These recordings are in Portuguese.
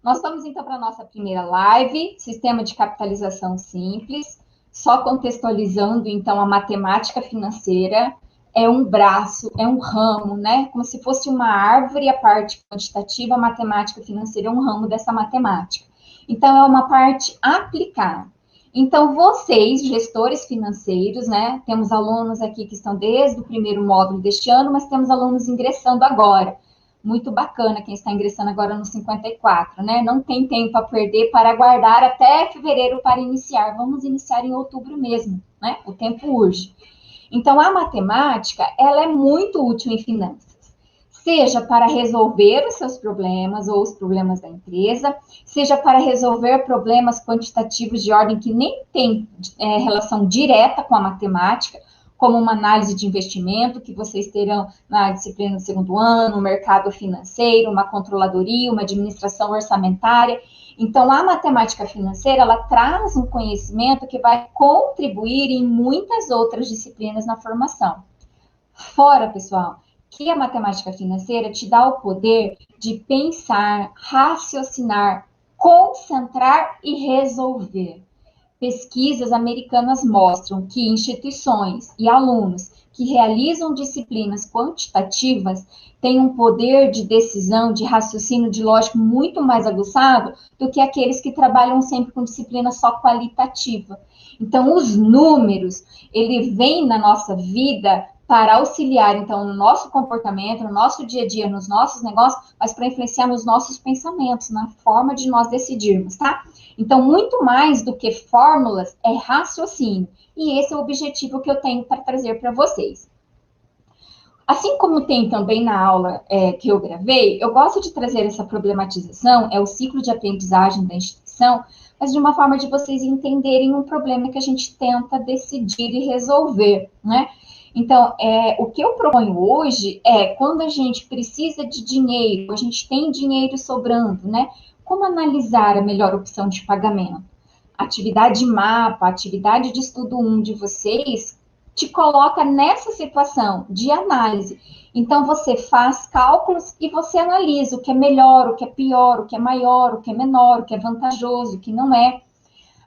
Nós vamos então para a nossa primeira live, Sistema de Capitalização Simples, só contextualizando então a matemática financeira. É um braço, é um ramo, né? Como se fosse uma árvore, a parte quantitativa, a matemática financeira é um ramo dessa matemática. Então, é uma parte aplicada. Então, vocês, gestores financeiros, né? Temos alunos aqui que estão desde o primeiro módulo deste ano, mas temos alunos ingressando agora. Muito bacana quem está ingressando agora no 54, né? Não tem tempo a perder para aguardar até fevereiro para iniciar. Vamos iniciar em outubro mesmo, né? O tempo urge. Então, a matemática, ela é muito útil em finanças, seja para resolver os seus problemas ou os problemas da empresa, seja para resolver problemas quantitativos de ordem que nem tem relação direta com a matemática, como uma análise de investimento, que vocês terão na disciplina do segundo ano, o mercado financeiro, uma controladoria, uma administração orçamentária. Então, a matemática financeira, ela traz um conhecimento que vai contribuir em muitas outras disciplinas na formação. Fora, pessoal, que a matemática financeira te dá o poder de pensar, raciocinar, concentrar e resolver. Pesquisas americanas mostram que instituições e alunos que realizam disciplinas quantitativas têm um poder de decisão, de raciocínio, de lógica muito mais aguçado do que aqueles que trabalham sempre com disciplina só qualitativa. Então, os números, ele vem na nossa vida para auxiliar, então, no nosso comportamento, no nosso dia a dia, nos nossos negócios, mas para influenciar nos nossos pensamentos, na forma de nós decidirmos, tá? Então, muito mais do que fórmulas, é raciocínio. E esse é o objetivo que eu tenho para trazer para vocês. Assim como tem também na aula que eu gravei, eu gosto de trazer essa problematização, é o ciclo de aprendizagem da instituição, mas de uma forma de vocês entenderem um problema que a gente tenta decidir e resolver, né? Então, o que eu proponho hoje é, quando a gente precisa de dinheiro, a gente tem dinheiro sobrando, né? Como analisar a melhor opção de pagamento? Atividade mapa, atividade de estudo 1 de vocês, te coloca nessa situação de análise. Então, você faz cálculos e você analisa o que é melhor, o que é pior, o que é maior, o que é menor, o que é vantajoso, o que não é.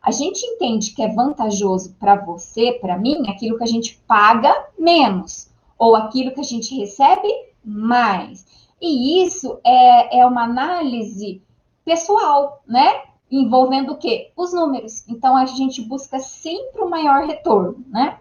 A gente entende que é vantajoso para você, para mim, aquilo que a gente paga menos, ou aquilo que a gente recebe mais. E isso é uma análise pessoal, né? Envolvendo o quê? Os números. Então, a gente busca sempre o maior retorno, né?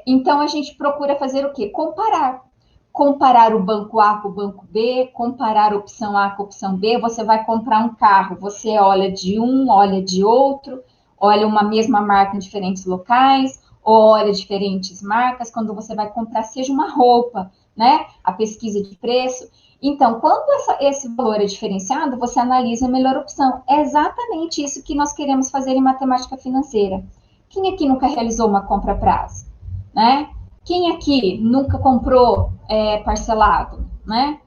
Então, a gente procura fazer o quê? Comparar. Comparar o banco A com o banco B, comparar a opção A com a opção B. Você vai comprar um carro, você olha de um, olha de outro, olha uma mesma marca em diferentes locais, ou olha diferentes marcas. Quando você vai comprar, seja uma roupa, né? A pesquisa de preço. Então, quando esse valor é diferenciado, você analisa a melhor opção. É exatamente isso que nós queremos fazer em matemática financeira. Quem aqui nunca realizou uma compra a prazo, né? Quem aqui nunca comprou parcelado, né?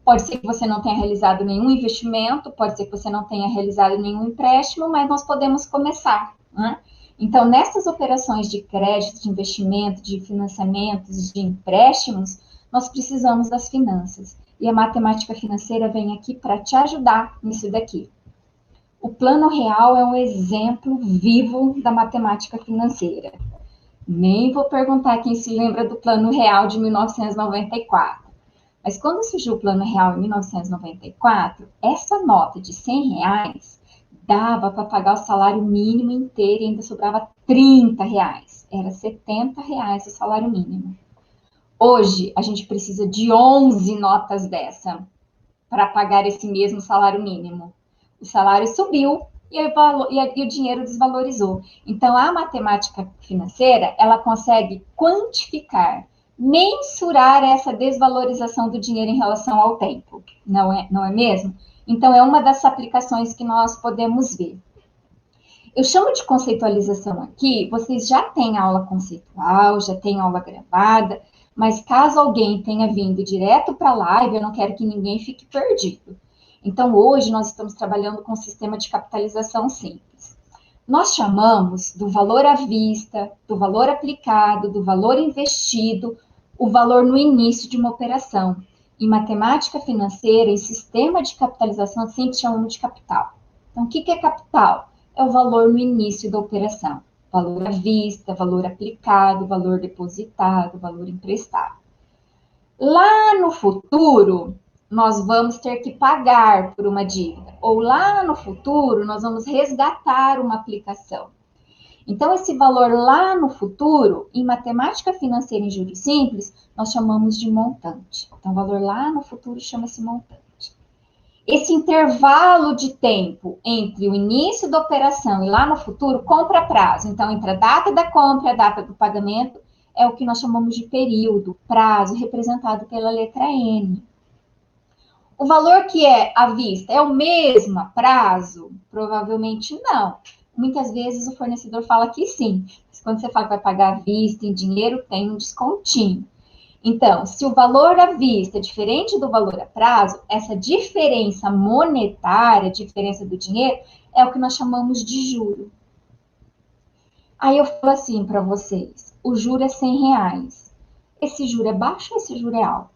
Pode ser que você não tenha realizado nenhum investimento, pode ser que você não tenha realizado nenhum empréstimo, mas nós podemos começar, né? Então, nessas operações de crédito, de investimento, de financiamentos, de empréstimos, nós precisamos das finanças. E a matemática financeira vem aqui para te ajudar nisso daqui. O Plano Real é um exemplo vivo da matemática financeira. Nem vou perguntar quem se lembra do Plano Real de 1994. Mas quando surgiu o Plano Real em 1994, essa nota de R$ 100 dava para pagar o salário mínimo inteiro e ainda sobrava R$ 30. Era R$ 70 o salário mínimo. Hoje, a gente precisa de 11 notas dessa para pagar esse mesmo salário mínimo. O salário subiu e o dinheiro desvalorizou. Então, a matemática financeira, ela consegue quantificar, mensurar essa desvalorização do dinheiro em relação ao tempo, não é mesmo? Então, é uma das aplicações que nós podemos ver. Eu chamo de conceitualização aqui, vocês já têm aula conceitual, já têm aula gravada, mas caso alguém tenha vindo direto para a live, eu não quero que ninguém fique perdido. Então, hoje nós estamos trabalhando com o sistema de capitalização simples. Nós chamamos do valor à vista, do valor aplicado, do valor investido, o valor no início de uma operação. em matemática financeira, em sistema de capitalização, sempre chamamos de capital. Então, o que é capital? É o valor no início da operação. Valor à vista, valor aplicado, valor depositado, valor emprestado. Lá no futuro, nós vamos ter que pagar por uma dívida. Ou lá no futuro, nós vamos resgatar uma aplicação. Então, esse valor lá no futuro, em matemática financeira em juros simples, nós chamamos de montante. Então, o valor lá no futuro chama-se montante. Esse intervalo de tempo entre o início da operação e lá no futuro, compra prazo. Então, entre a data da compra e a data do pagamento, é o que nós chamamos de período, prazo, representado pela letra N. O valor que é à vista é o mesmo prazo? Provavelmente não. Muitas vezes o fornecedor fala que sim. Mas quando você fala que vai pagar à vista em dinheiro, tem um descontinho. Então, se o valor à vista é diferente do valor a prazo, essa diferença monetária, diferença do dinheiro, é o que nós chamamos de juro. Aí eu falo assim para vocês, o juro é R$100. Esse juro é baixo ou esse juro é alto?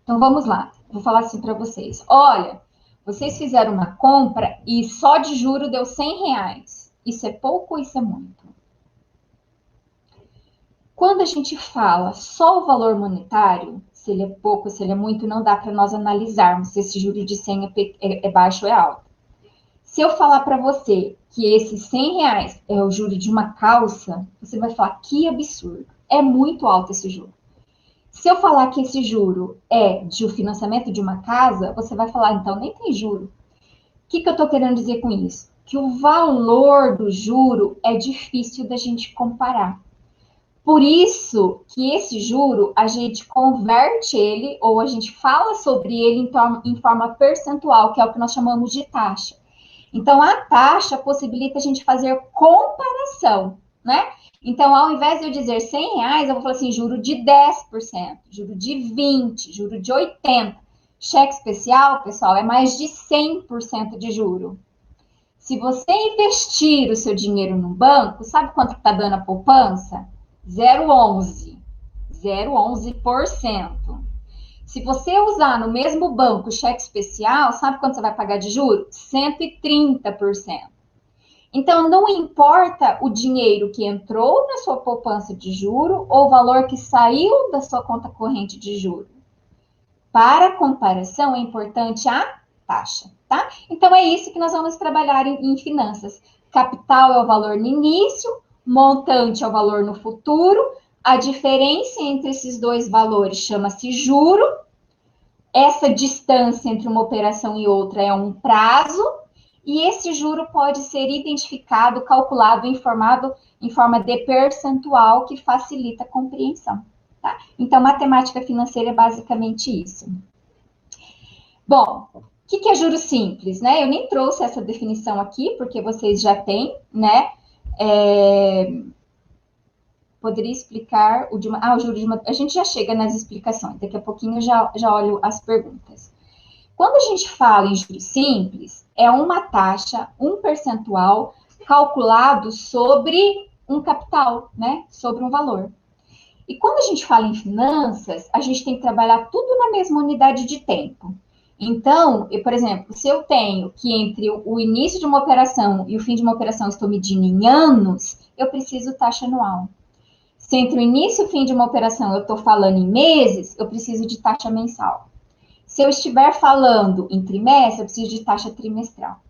Então, vamos lá. Vou falar assim para vocês. Olha, vocês fizeram uma compra e só de juro deu R$100. Isso é pouco ou isso é muito? Quando a gente fala só o valor monetário, se ele é pouco, se ele é muito, não dá para nós analisarmos se esse juro de 100 é baixo ou é alto. Se eu falar para você que esses R$100 é o juro de uma calça, você vai falar, que absurdo. É muito alto esse juro. Se eu falar que esse juro é de o financiamento de uma casa, você vai falar, então nem tem juro. O que eu estou querendo dizer com isso? Que o valor do juro é difícil da gente comparar. Por isso que esse juro, a gente converte ele, ou a gente fala sobre ele em forma percentual, que é o que nós chamamos de taxa. Então, a taxa possibilita a gente fazer comparação, né? Então, ao invés de eu dizer R$100, eu vou falar assim, juro de 10%, juro de 20%, juro de 80%. Cheque especial, pessoal, é mais de 100% de juro. Se você investir o seu dinheiro no banco, sabe quanto está dando a poupança? 0,11%. 0,11%. Se você usar no mesmo banco cheque especial, sabe quanto você vai pagar de juros? 130%. Então, não importa o dinheiro que entrou na sua poupança de juro ou o valor que saiu da sua conta corrente de juro. Para comparação, é importante a taxa, tá? Então, é isso que nós vamos trabalhar em finanças. Capital é o valor no início, montante é o valor no futuro. A diferença entre esses dois valores chama-se juro. Essa distância entre uma operação e outra é um prazo. E esse juro pode ser identificado, calculado, informado em forma de percentual, que facilita a compreensão. Tá? Então, matemática financeira é basicamente isso. Bom, o que é juro simples? Né? Eu nem trouxe essa definição aqui, porque vocês já têm, né? Poderia explicar o de uma... o juro de uma... A gente já chega nas explicações, daqui a pouquinho eu já olho as perguntas. Quando a gente fala em juros simples, é uma taxa, um percentual calculado sobre um capital, né? Sobre um valor. E quando a gente fala em finanças, a gente tem que trabalhar tudo na mesma unidade de tempo. Então, por exemplo, se eu tenho que entre o início de uma operação e o fim de uma operação estou medindo em anos, eu preciso taxa anual. Se entre o início e o fim de uma operação eu estou falando em meses, eu preciso de taxa mensal. Se eu estiver falando em trimestre, eu preciso de taxa trimestral.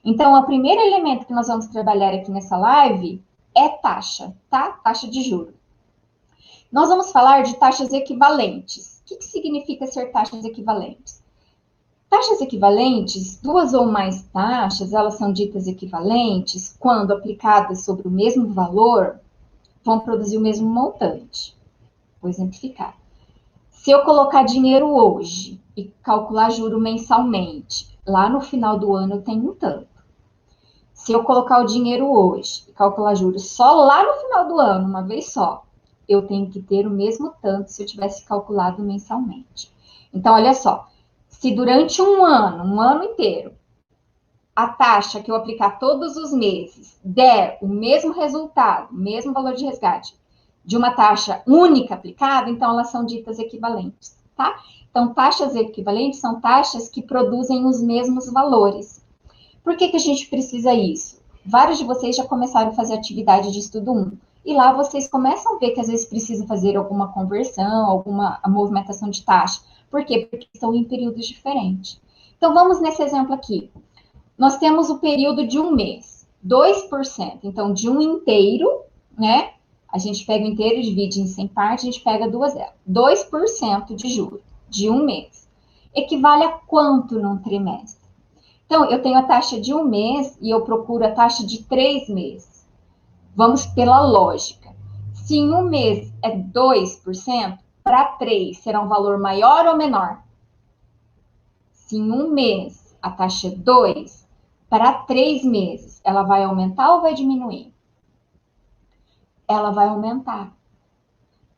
Então, o primeiro elemento que nós vamos trabalhar aqui nessa live é taxa, tá? Taxa de juros. Nós vamos falar de taxas equivalentes. O que significa ser taxas equivalentes? Taxas equivalentes, duas ou mais taxas, elas são ditas equivalentes quando aplicadas sobre o mesmo valor, vão produzir o mesmo montante. Vou exemplificar. Se eu colocar dinheiro hoje e calcular juro mensalmente, lá no final do ano eu tenho um tanto. Se eu colocar o dinheiro hoje e calcular juros só lá no final do ano, uma vez só, eu tenho que ter o mesmo tanto se eu tivesse calculado mensalmente. Então, olha só, se durante um ano inteiro, a taxa que eu aplicar todos os meses der o mesmo resultado, o mesmo valor de resgate, de uma taxa única aplicada, então elas são ditas equivalentes, tá? Então, taxas equivalentes são taxas que produzem os mesmos valores. Por que a gente precisa isso? Vários de vocês já começaram a fazer atividade de estudo 1. E lá vocês começam a ver que às vezes precisa fazer alguma conversão, alguma movimentação de taxa. Por quê? Porque estão em períodos diferentes. Então, vamos nesse exemplo aqui. Nós temos o período de um mês, 2%. Então, de um inteiro, né? A gente pega o inteiro e divide em 100 partes, a gente pega duas delas. 2% de juros de um mês. Equivale a quanto num trimestre? Então, eu tenho a taxa de um mês e eu procuro a taxa de 3 meses. Vamos pela lógica. Se em um mês é 2%, para 3 será um valor maior ou menor? Se em um mês a taxa é 2, para 3 meses, ela vai aumentar ou vai diminuir? Ela vai aumentar.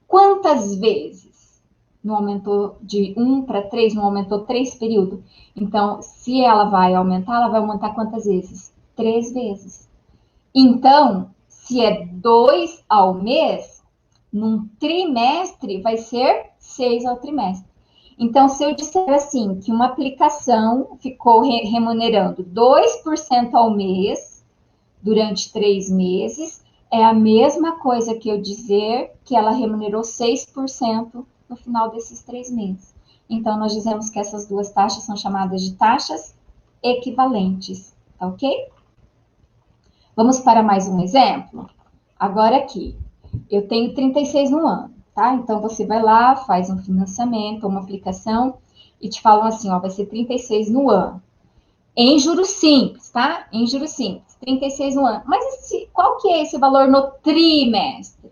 Quantas vezes? Não aumentou de 1 para 3, não aumentou 3 períodos. Então, se ela vai aumentar quantas vezes? 3 vezes. Então, se é 2 ao mês, num trimestre vai ser 6 ao trimestre. Então, se eu disser assim, que uma aplicação ficou remunerando 2% ao mês, durante 3 meses, é a mesma coisa que eu dizer que ela remunerou 6% no final desses 3 meses. Então, nós dizemos que essas duas taxas são chamadas de taxas equivalentes, tá ok? Vamos para mais um exemplo? Agora aqui, eu tenho 36 no ano, tá? Então, você vai lá, faz um financiamento, uma aplicação, e te falam assim, ó, vai ser 36 no ano. Em juros simples, tá? Em juros simples, 36 no ano. Mas qual que é esse valor no trimestre?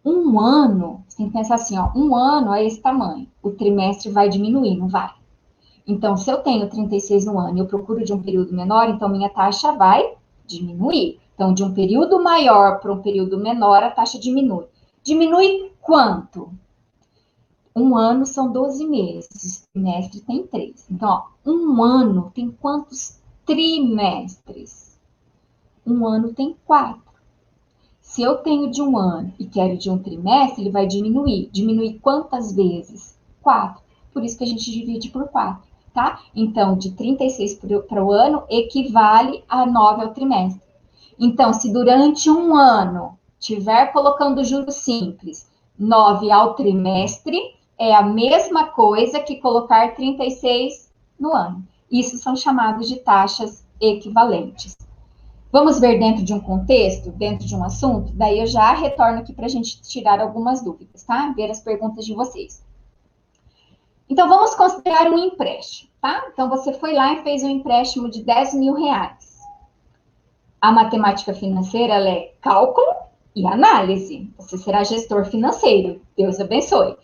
Um ano, você tem que pensar assim, ó, um ano é esse tamanho. O trimestre vai diminuir, não vai? Então, se eu tenho 36 no ano e eu procuro de um período menor, então minha taxa vai diminuir. Então, de um período maior para um período menor, a taxa diminui. Diminui quanto? Um ano são 12 meses, o trimestre tem 3. Então, ó, um ano tem quantos trimestres? Um ano tem 4. Se eu tenho de um ano e quero de um trimestre, ele vai diminuir. Diminuir quantas vezes? 4. Por isso que a gente divide por 4, tá? Então, de 36 para o ano equivale a 9 ao trimestre. Então, se durante um ano tiver colocando juros simples 9 ao trimestre, é a mesma coisa que colocar 36 no ano. Isso são chamados de taxas equivalentes. Vamos ver dentro de um contexto, dentro de um assunto? Daí eu já retorno aqui para a gente tirar algumas dúvidas, tá? Ver as perguntas de vocês. Então, vamos considerar um empréstimo, tá? Então, você foi lá e fez um empréstimo de 10 mil reais. A matemática financeira, ela é cálculo e análise. Você será gestor financeiro. Deus abençoe.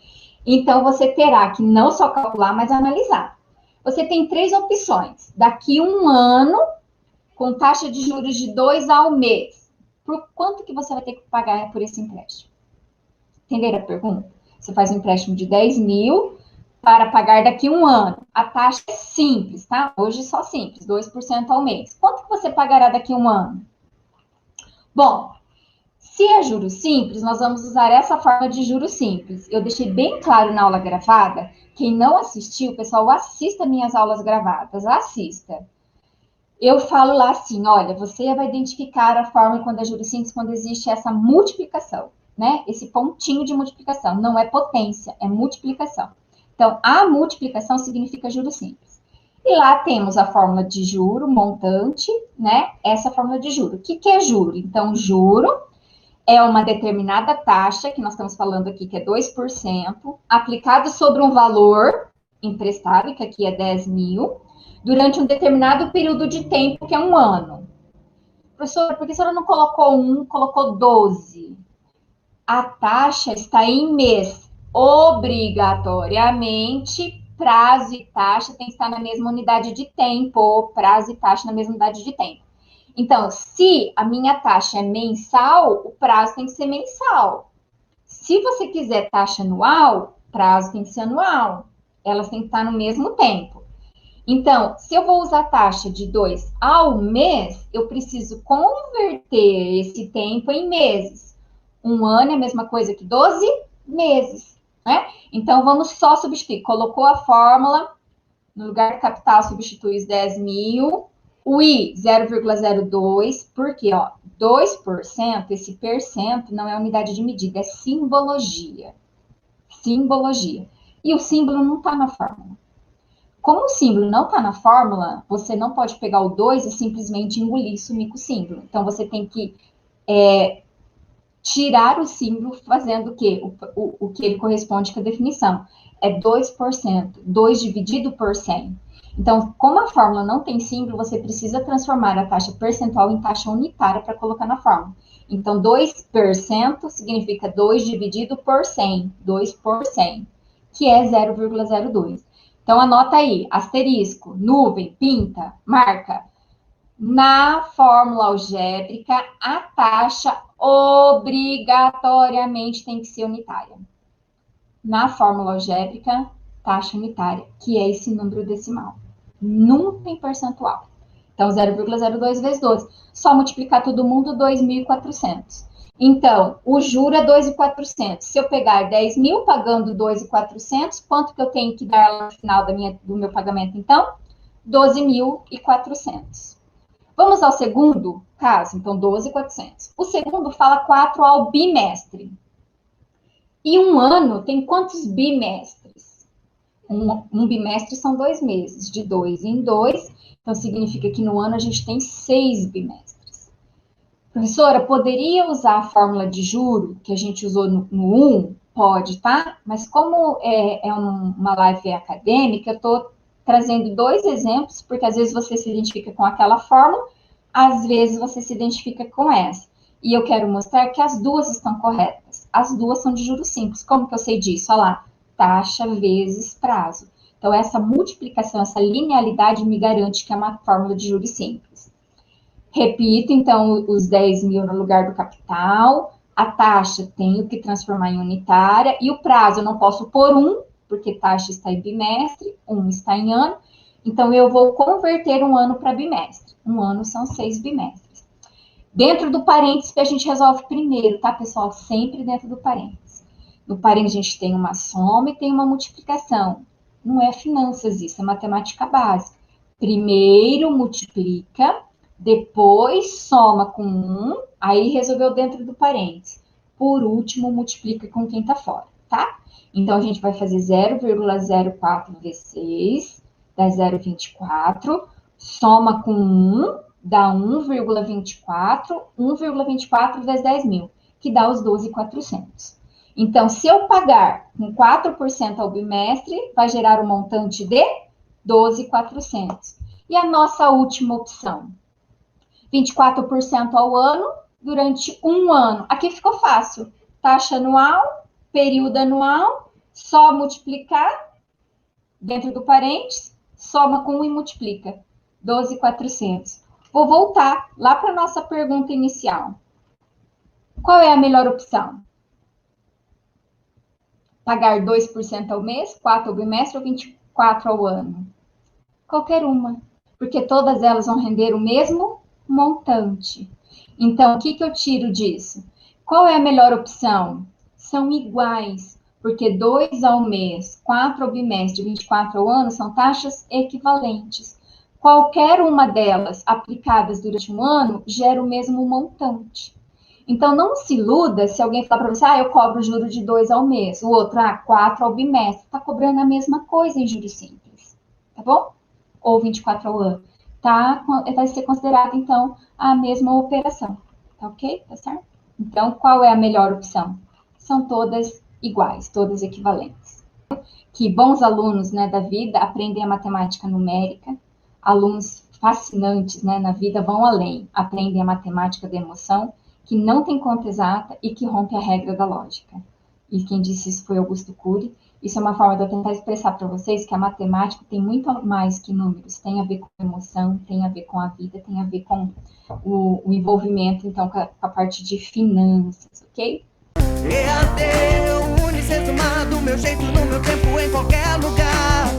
Então, você terá que não só calcular, mas analisar. Você tem 3 opções. Daqui um ano, com taxa de juros de 2 ao mês, por quanto que você vai ter que pagar por esse empréstimo? Entenderam a pergunta? Você faz um empréstimo de 10 mil para pagar daqui um ano. A taxa é simples, tá? Hoje só simples, 2% ao mês. Quanto que você pagará daqui um ano? Bom, se é juros simples, nós vamos usar essa forma de juros simples. Eu deixei bem claro na aula gravada. Quem não assistiu, pessoal, assista minhas aulas gravadas. Assista. Eu falo lá assim, olha, você vai identificar a forma quando é juros simples, quando existe essa multiplicação, né? Esse pontinho de multiplicação. Não é potência, é multiplicação. Então, a multiplicação significa juros simples. E lá temos a fórmula de juro, montante, né? Essa fórmula de juro. O que é juro? Então, juro é uma determinada taxa, que nós estamos falando aqui, que é 2%, aplicado sobre um valor emprestado, que aqui é 10 mil, durante um determinado período de tempo, que é um ano. Professora, por que a senhora não colocou 1, colocou 12? A taxa está em mês. Obrigatoriamente, prazo e taxa tem que estar na mesma unidade de tempo. Prazo e taxa na mesma unidade de tempo. Então, se a minha taxa é mensal, o prazo tem que ser mensal. Se você quiser taxa anual, prazo tem que ser anual. Elas têm que estar no mesmo tempo. Então, se eu vou usar taxa de 2 ao mês, eu preciso converter esse tempo em meses. Um ano é a mesma coisa que 12 meses. né? Então, vamos só substituir. Colocou a fórmula, no lugar do capital, substitui os 10 mil. O I, 0,02, porque, ó, 2%, esse percento não é unidade de medida, é simbologia. Simbologia. E o símbolo não está na fórmula. Como o símbolo não está na fórmula, você não pode pegar o 2 e simplesmente engolir e sumir com o símbolo. Então, você tem que tirar o símbolo fazendo o quê? O que ele corresponde com a definição. É 2%. 2 dividido por 100. Então, como a fórmula não tem símbolo, você precisa transformar a taxa percentual em taxa unitária para colocar na fórmula. Então, 2% significa 2 dividido por 100. 2 por 100, que é 0,02. Então, anota aí, asterisco, nuvem, pinta, marca. Na fórmula algébrica, a taxa obrigatoriamente tem que ser unitária. Na fórmula algébrica, taxa unitária, que é esse número decimal. Nunca em percentual. Então, 0,02 vezes 12. Só multiplicar todo mundo, 2.400. Então, o juro é 2.400. Se eu pegar 10 mil pagando 2.400, quanto que eu tenho que dar no final do meu pagamento, então? 12.400. Vamos ao segundo caso, então, 12.400. O segundo fala 4 ao bimestre. E um ano tem quantos bimestres? Um bimestre são 2 meses, de 2 em 2. Então, significa que no ano a gente tem 6 bimestres. Professora, poderia usar a fórmula de juro que a gente usou no 1? Pode, tá? Mas como é uma live acadêmica, eu estou trazendo 2 exemplos, porque às vezes você se identifica com aquela fórmula, às vezes você se identifica com essa. E eu quero mostrar que as duas estão corretas. As duas são de juros simples. Como que eu sei disso? Olha lá, taxa vezes prazo. Então, essa multiplicação, essa linearidade me garante que é uma fórmula de juros simples. Repito, então, os 10 mil no lugar do capital. A taxa tenho que transformar em unitária. E o prazo eu não posso pôr 1, porque taxa está em bimestre, 1 está em ano. Então, eu vou converter um ano para bimestre. Um ano são 6 bimestres. Dentro do parênteses que a gente resolve primeiro, tá, pessoal? Sempre dentro do parênteses. No parênteses a gente tem uma soma e tem uma multiplicação. Não é finanças isso, é matemática básica. Primeiro multiplica, depois soma com 1, aí resolveu dentro do parênteses. Por último, multiplica com quem tá fora, tá? Então, a gente vai fazer 0,04 vezes 6, dá 0,24, soma com 1, dá 1,24, 1,24 vezes 10 mil, que dá os 12.400. Então, se eu pagar com 4% ao bimestre, vai gerar um montante de 12.400. E a nossa última opção? 24% ao ano, durante um ano. Aqui ficou fácil. Taxa anual, período anual, só multiplicar, dentro do parênteses, soma com 1 e multiplica. 12.400. Vou voltar lá para a nossa pergunta inicial. Qual é a melhor opção? Pagar 2% ao mês, 4% ao bimestre ou 24% ao ano? Qualquer uma, porque todas elas vão render o mesmo montante. Então, o que eu tiro disso? Qual é a melhor opção? São iguais, porque 2 ao mês, 4 ao bimestre, 24 ao ano, são taxas equivalentes. Qualquer uma delas aplicadas durante um ano gera o mesmo montante. Então, não se iluda se alguém falar para você, eu cobro juro de 2 ao mês, o outro, 4 ao bimestre. Está cobrando a mesma coisa em juros simples, tá bom? Ou 24 ao ano. Tá? Vai ser considerado, então, a mesma operação, tá ok? Tá certo? Então, qual é a melhor opção? São todas iguais, todas equivalentes. Que bons alunos, né, da vida aprendem a matemática numérica, alunos fascinantes, né, na vida vão além, aprendem a matemática da emoção, que não tem conta exata e que rompe a regra da lógica. E quem disse isso foi Augusto Cury. Isso é uma forma de eu tentar expressar para vocês que a matemática tem muito mais que números, tem a ver com emoção, tem a ver com a vida, tem a ver com o envolvimento, então, com a parte de finanças, ok? EAD, Unicesumado, meu jeito, no meu tempo, em qualquer lugar.